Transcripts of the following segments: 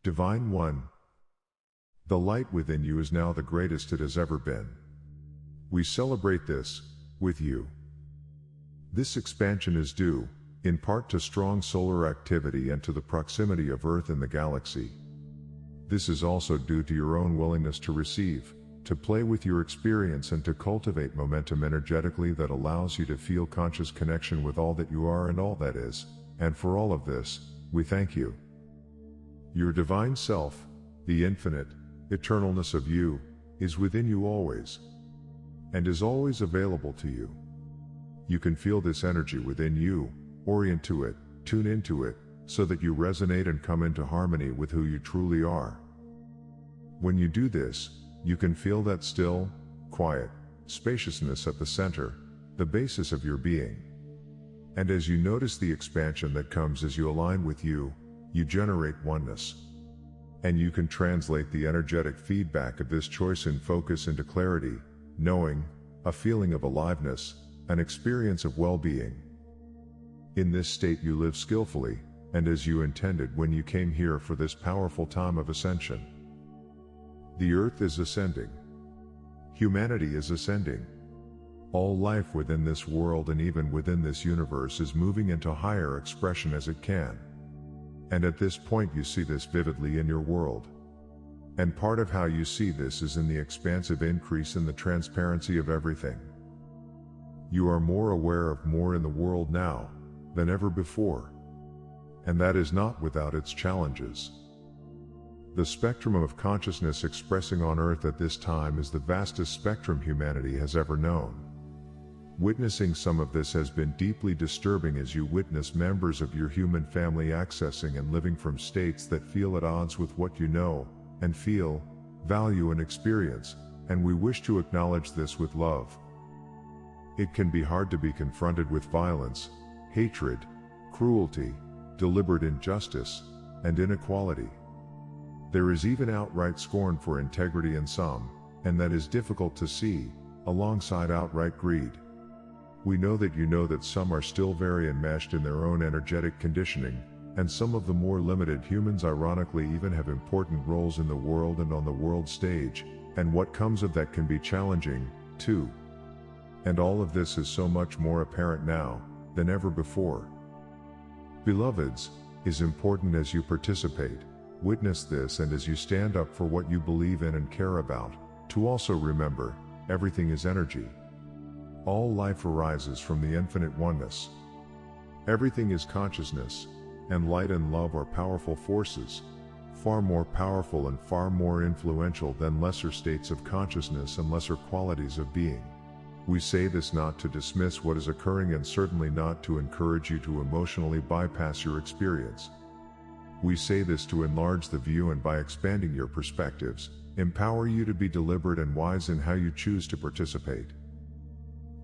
Divine One. The light within you is now the greatest it has ever been. We celebrate this, with you. This expansion is due, in part to strong solar activity and to the proximity of Earth in the galaxy. This is also due to your own willingness to receive, to play with your experience and to cultivate momentum energetically that allows you to feel conscious connection with all that you are and all that is, and for all of this, we thank you. Your divine self, the infinite, eternalness of you, is within you always, and is always available to you. You can feel this energy within you, orient to it, tune into it, so that you resonate and come into harmony with who you truly are. When you do this, you can feel that still, quiet, spaciousness at the center, the basis of your being. And as you notice the expansion that comes as you align with you, you generate oneness. And you can translate the energetic feedback of this choice in focus into clarity, knowing, a feeling of aliveness, an experience of well-being. In this state you live skillfully, and as you intended when you came here for this powerful time of ascension. The Earth is ascending. Humanity is ascending. All life within this world and even within this universe is moving into higher expression as it can. And at this point you see this vividly in your world. And part of how you see this is in the expansive increase in the transparency of everything. You are more aware of more in the world now than ever before. And that is not without its challenges. The spectrum of consciousness expressing on Earth at this time is the vastest spectrum humanity has ever known. Witnessing some of this has been deeply disturbing as you witness members of your human family accessing and living from states that feel at odds with what you know, and feel, value and experience, and we wish to acknowledge this with love. It can be hard to be confronted with violence, hatred, cruelty, deliberate injustice, and inequality. There is even outright scorn for integrity in some, and that is difficult to see, alongside outright greed. We know that some are still very enmeshed in their own energetic conditioning, and some of the more limited humans ironically even have important roles in the world and on the world stage, and what comes of that can be challenging, too. And all of this is so much more apparent now than ever before. Beloveds, is important as you participate, witness this, and as you stand up for what you believe in and care about, to also remember, everything is energy. All life arises from the infinite oneness. Everything is consciousness, and light and love are powerful forces, far more powerful and far more influential than lesser states of consciousness and lesser qualities of being. We say this not to dismiss what is occurring and certainly not to encourage you to emotionally bypass your experience. We say this to enlarge the view and by expanding your perspectives, empower you to be deliberate and wise in how you choose to participate.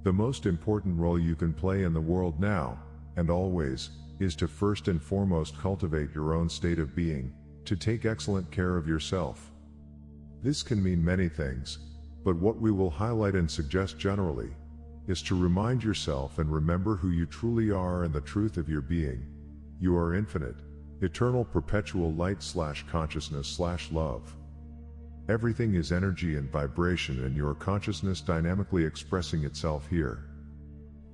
The most important role you can play in the world now, and always, is to first and foremost cultivate your own state of being, to take excellent care of yourself. This can mean many things, but what we will highlight and suggest generally, is to remind yourself and remember who you truly are and the truth of your being. You are infinite, eternal perpetual light/consciousness/love. Everything is energy and vibration, and your consciousness dynamically expressing itself here.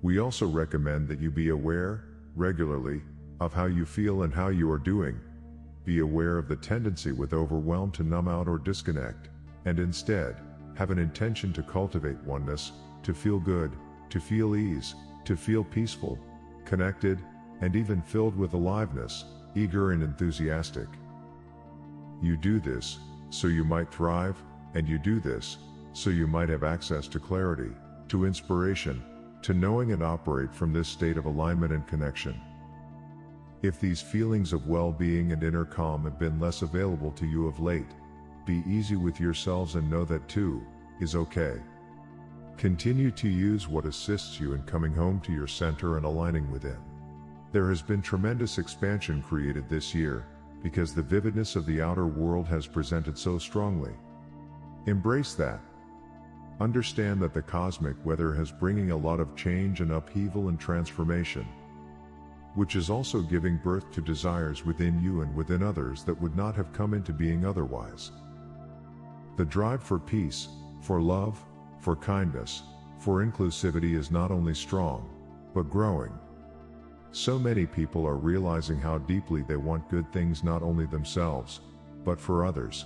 We also recommend that you be aware, regularly, of how you feel and how you are doing. Be aware of the tendency with overwhelm to numb out or disconnect, and instead, have an intention to cultivate oneness, to feel good, to feel ease, to feel peaceful, connected, and even filled with aliveness, eager and enthusiastic. You do this so you might thrive, and you do this so you might have access to clarity, to inspiration, to knowing and operate from this state of alignment and connection. If these feelings of well-being and inner calm have been less available to you of late, be easy with yourselves and know that too is okay. Continue to use what assists you in coming home to your center and aligning within. There has been tremendous expansion created this year, because the vividness of the outer world has presented so strongly. Embrace that. Understand that the cosmic weather has bringing a lot of change and upheaval and transformation. which is also giving birth to desires within you and within others that would not have come into being otherwise. The drive for peace, for love, for kindness, for inclusivity is not only strong, but growing. So many people are realizing how deeply they want good things not only themselves, but for others.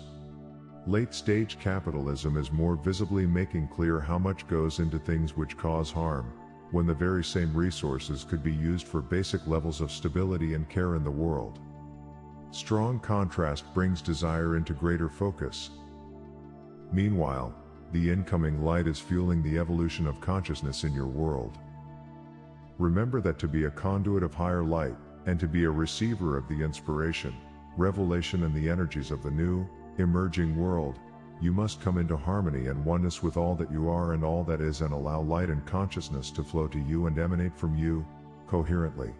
Late-stage capitalism is more visibly making clear how much goes into things which cause harm, when the very same resources could be used for basic levels of stability and care in the world. Strong contrast brings desire into greater focus. Meanwhile, the incoming light is fueling the evolution of consciousness in your world. Remember that to be a conduit of higher light, and to be a receiver of the inspiration, revelation and the energies of the new, emerging world, you must come into harmony and oneness with all that you are and all that is, and allow light and consciousness to flow to you and emanate from you, coherently.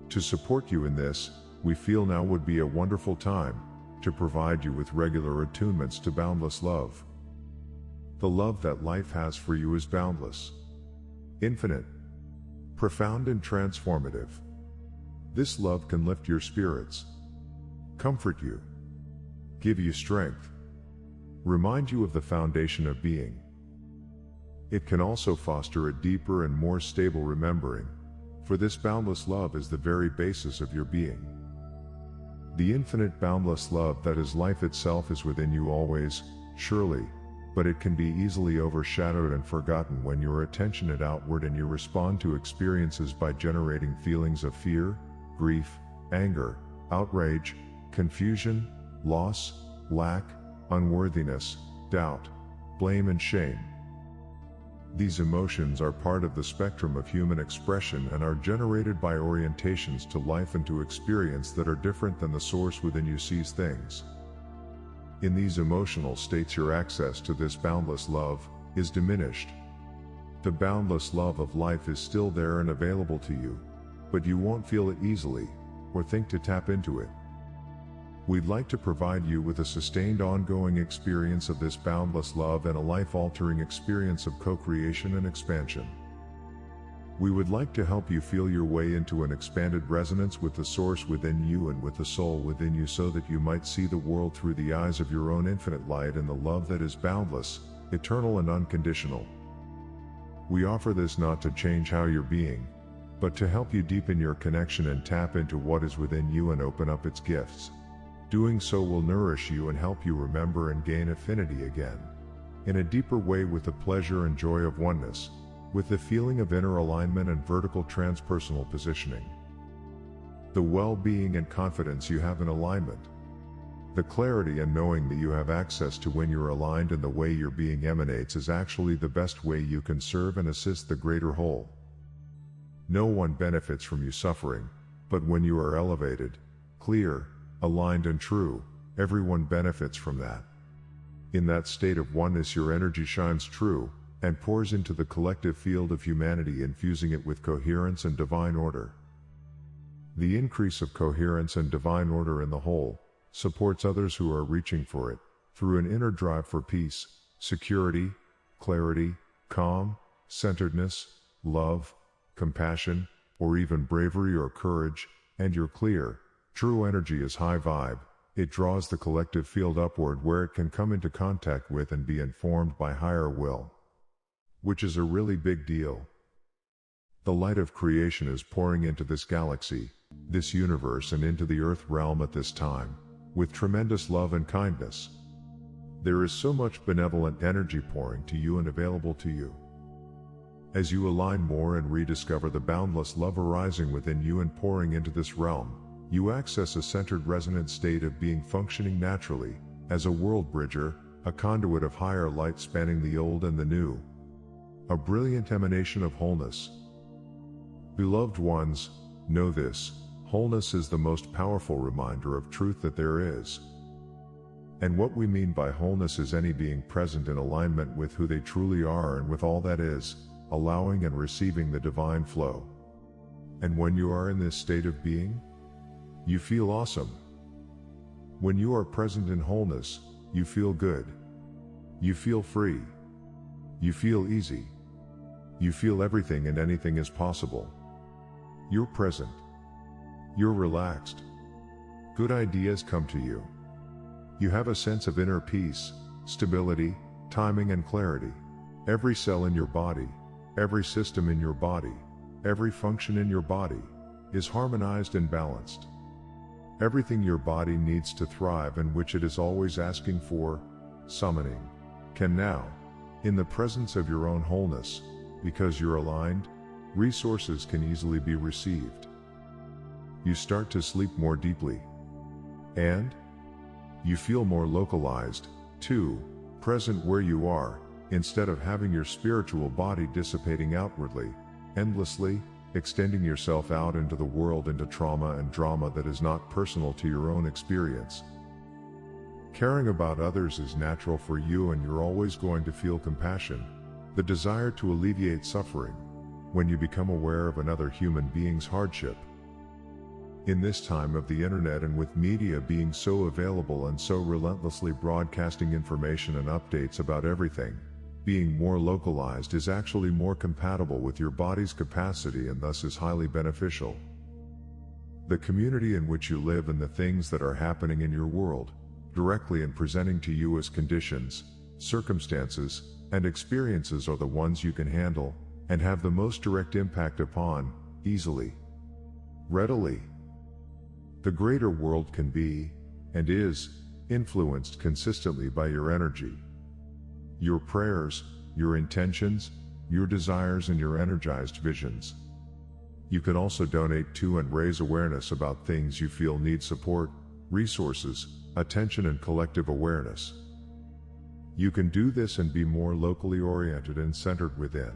To support you in this, we feel now would be a wonderful time to provide you with regular attunements to boundless love. The love that life has for you is boundless, infinite, profound and transformative. This love can lift your spirits, comfort you, give you strength, remind you of the foundation of being. It can also foster a deeper and more stable remembering, for this boundless love is the very basis of your being. The infinite boundless love that is life itself is within you always, surely, but it can be easily overshadowed and forgotten when your attention is outward and you respond to experiences by generating feelings of fear, grief, anger, outrage, confusion, loss, lack, unworthiness, doubt, blame and shame. These emotions are part of the spectrum of human expression and are generated by orientations to life and to experience that are different than the source within you sees things. In these emotional states, your access to this boundless love is diminished. The boundless love of life is still there and available to you, but you won't feel it easily, or think to tap into it. We'd like to provide you with a sustained ongoing experience of this boundless love and a life-altering experience of co-creation and expansion. We would like to help you feel your way into an expanded resonance with the source within you and with the soul within you, so that you might see the world through the eyes of your own infinite light and the love that is boundless, eternal and unconditional. We offer this not to change how you're being, but to help you deepen your connection and tap into what is within you and open up its gifts. Doing so will nourish you and help you remember and gain affinity again, in a deeper way, with the pleasure and joy of oneness, with the feeling of inner alignment and vertical transpersonal positioning. The well-being and confidence you have in alignment. The clarity and knowing that you have access to when you're aligned and the way your being emanates is actually the best way you can serve and assist the greater whole. No one benefits from you suffering, but when you are elevated, clear, aligned and true, everyone benefits from that. In that state of oneness, your energy shines true, and pours into the collective field of humanity, infusing it with coherence and divine order. The increase of coherence and divine order in the whole supports others who are reaching for it, through an inner drive for peace, security, clarity, calm, centeredness, love, compassion, or even bravery or courage, and your clear, true energy is high vibe. It draws the collective field upward, where it can come into contact with and be informed by higher will, which is a really big deal. The light of creation is pouring into this galaxy, this universe, and into the earth realm at this time, with tremendous love and kindness. There is so much benevolent energy pouring to you and available to you. As you align more and rediscover the boundless love arising within you and pouring into this realm, you access a centered resonant state of being, functioning naturally, as a world bridger, a conduit of higher light spanning the old and the new. A brilliant emanation of wholeness. Beloved ones, know this: wholeness is the most powerful reminder of truth that there is. And what we mean by wholeness is any being present in alignment with who they truly are and with all that is, allowing and receiving the divine flow. And when you are in this state of being, you feel awesome. When you are present in wholeness, you feel good. You feel free. You feel easy. You feel everything and anything is possible. You're present. You're relaxed. Good ideas come to you. You have a sense of inner peace, stability, timing and clarity. Every cell in your body, every system in your body, every function in your body is harmonized and balanced. Everything your body needs to thrive and which it is always asking for, summoning, can now, in the presence of your own wholeness, because you're aligned, resources can easily be received. You start to sleep more deeply. And you feel more localized, too, present where you are, instead of having your spiritual body dissipating outwardly, endlessly, extending yourself out into the world into trauma and drama that is not personal to your own experience. Caring about others is natural for you and you're always going to feel compassion, the desire to alleviate suffering, when you become aware of another human being's hardship. In this time of the internet and with media being so available and so relentlessly broadcasting information and updates about everything, being more localized is actually more compatible with your body's capacity and thus is highly beneficial. The community in which you live and the things that are happening in your world, directly and presenting to you as conditions, circumstances, and experiences are the ones you can handle, and have the most direct impact upon, easily. Readily. The greater world can be, and is, influenced consistently by your energy. Your prayers, your intentions, your desires and your energized visions. You can also donate to and raise awareness about things you feel need support, resources, attention and collective awareness. You can do this and be more locally oriented and centered within.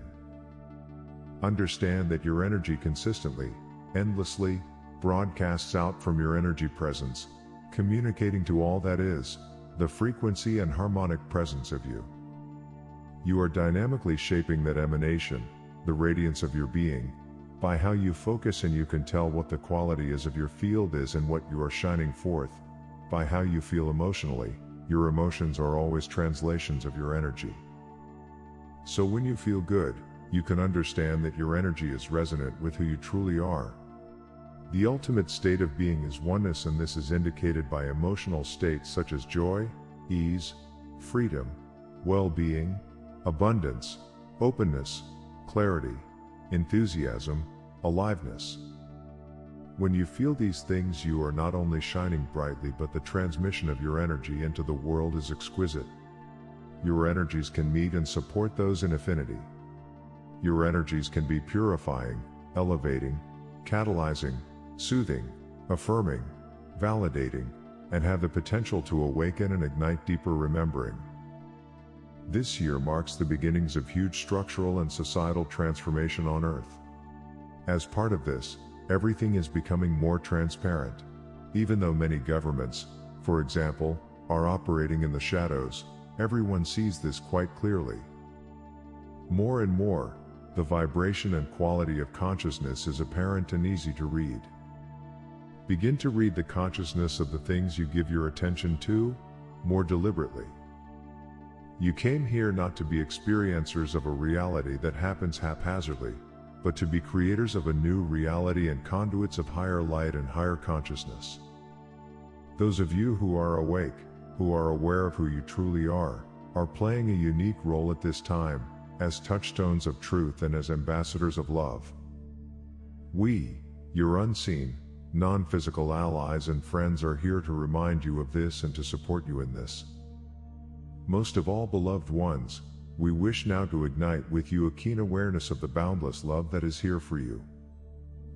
Understand that your energy consistently, endlessly, broadcasts out from your energy presence, communicating to all that is, the frequency and harmonic presence of you. You are dynamically shaping that emanation, the radiance of your being, by how you focus, and you can tell what the quality is of your field is and what you are shining forth, by how you feel emotionally. Your emotions are always translations of your energy. So when you feel good, you can understand that your energy is resonant with who you truly are. The ultimate state of being is oneness, and this is indicated by emotional states such as joy, ease, freedom, well-being, abundance, openness, clarity, enthusiasm, aliveness. When you feel these things, you are not only shining brightly, but the transmission of your energy into the world is exquisite. Your energies can meet and support those in affinity. Your energies can be purifying, elevating, catalyzing, soothing, affirming, validating, and have the potential to awaken and ignite deeper remembering. This year marks the beginnings of huge structural and societal transformation on Earth. As part of this, everything is becoming more transparent. Even though many governments, for example, are operating in the shadows, everyone sees this quite clearly. More and more, the vibration and quality of consciousness is apparent and easy to read. Begin to read the consciousness of the things you give your attention to, more deliberately. You came here not to be experiencers of a reality that happens haphazardly, but to be creators of a new reality and conduits of higher light and higher consciousness. Those of you who are awake, who are aware of who you truly are playing a unique role at this time, as touchstones of truth and as ambassadors of love. We, your unseen, non-physical allies and friends, are here to remind you of this and to support you in this. Most of all, beloved ones, we wish now to ignite with you a keen awareness of the boundless love that is here for you.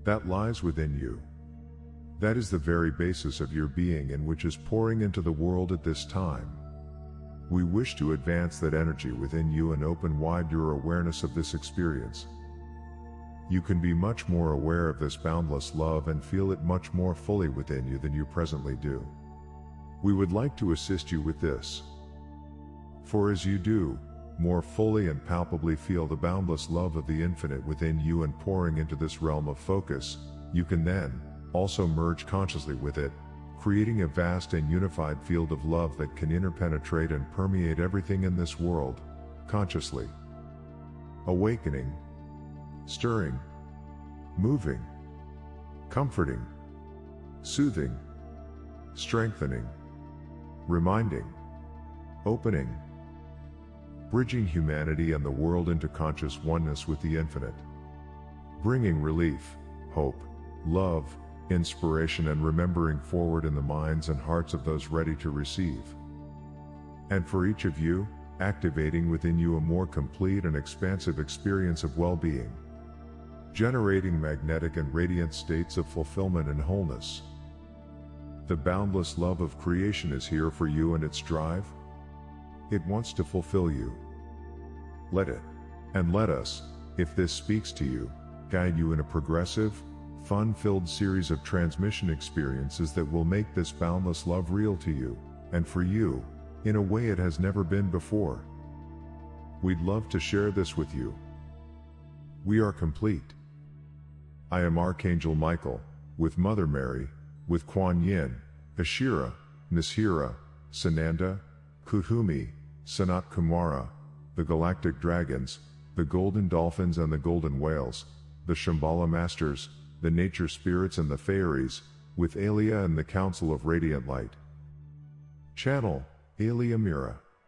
That lies within you. That is the very basis of your being and which is pouring into the world at this time. We wish to advance that energy within you and open wide your awareness of this experience. You can be much more aware of this boundless love and feel it much more fully within you than you presently do. We would like to assist you with this. For as you do, more fully and palpably feel the boundless love of the infinite within you and pouring into this realm of focus, you can then also merge consciously with it, creating a vast and unified field of love that can interpenetrate and permeate everything in this world, consciously. Awakening, stirring, moving, comforting, soothing, strengthening, reminding, opening, bridging humanity and the world into conscious oneness with the infinite, bringing relief, hope, love, inspiration and remembering forward in the minds and hearts of those ready to receive. And for each of you, activating within you a more complete and expansive experience of well-being, generating magnetic and radiant states of fulfillment and wholeness. The boundless love of creation is here for you and its drive. It wants to fulfill you. Let it, and let us, if this speaks to you, guide you in a progressive, fun-filled series of transmission experiences that will make this boundless love real to you, and for you, in a way it has never been before. We'd love to share this with you. We are complete. I am Archangel Michael, with Mother Mary, with Kuan Yin, Ashira, Nisira, Sananda, Kuthumi, Sanat Kumara, the Galactic Dragons, the Golden Dolphins and the Golden Whales, the Shambhala Masters, the Nature Spirits and the Fairies, with Alea and the Council of Radiant Light. Channel, Alea Mira.